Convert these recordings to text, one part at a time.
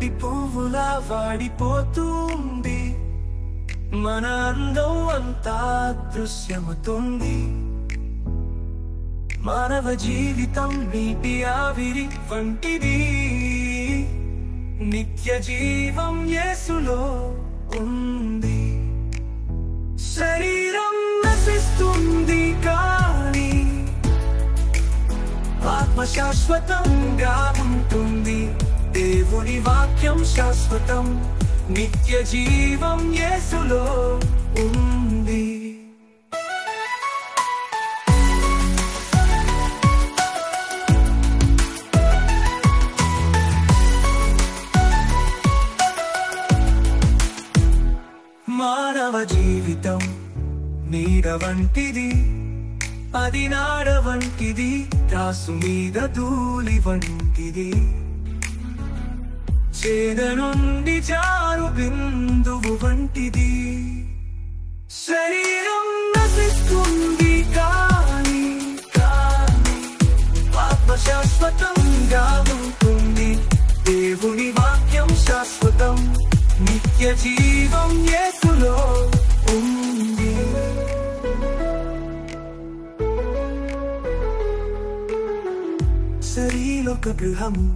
మట్టి పువ్వులా వాడిపోతుంది, మన అందం అంతా దృశ్యమవుతుంది. మానవ జీవితం నీటి ఆవిరి వంటిది, నిత్య జీవం యేసులో ఉంది. శరీరం నశిస్తుంది కానీ ఆత్మ శాశ్వతంగా ఉంటుంది. దేవుని వాక్యం శాశ్వతం, నిత్య జీవం యేసులో ఉంది. మానవ జీవితం నీడ వంటిది, అది నాడ వంటిది, రాసు మీద ధూళి వంటిది. చేద నుండి జారు బిందువు వంటిది. శరీరం నశిస్తుంది కానీ ఆత్మ శాశ్వతంగా ఉంటుంది. దేవుని వాక్యం శాశ్వతం, నిత్య జీవం యేసులో ఉంది. శరీరొక గృహము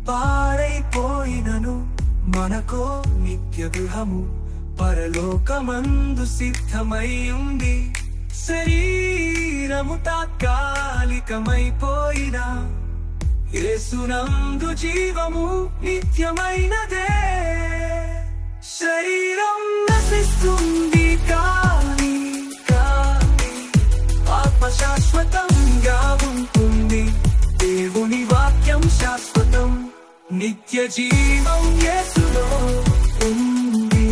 పాడైపోయినను, మనకో నిత్య గృహము పరలోకమందు సిద్ధమై ఉంది. శరీరము తాత్కాలికమైపోయినా యేసునందు జీవము నిత్యమైనదే. శరీరం నశిస్తుంది కానీ ఆత్మ శాశ్వతంగా ఉంటుంది. దేవుని వాక్యం శాశ్వతం, నిత్య జీవం యేసులో ఉంది.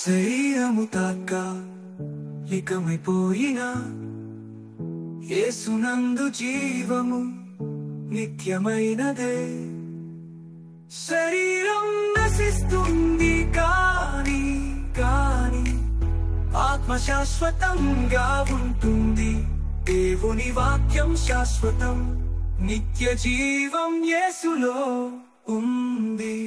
శరీరము తాత్కాలికమైపోయినా యేసునందు జీవము నిత్యమైనదే. శరీరం నశిస్తుంది కానీ ఆత్మ శాశ్వతంగా ఉంటుంది. దేవుని వాక్యం శాశ్వతం, నిత్య జీవం యేసులో ఉంది.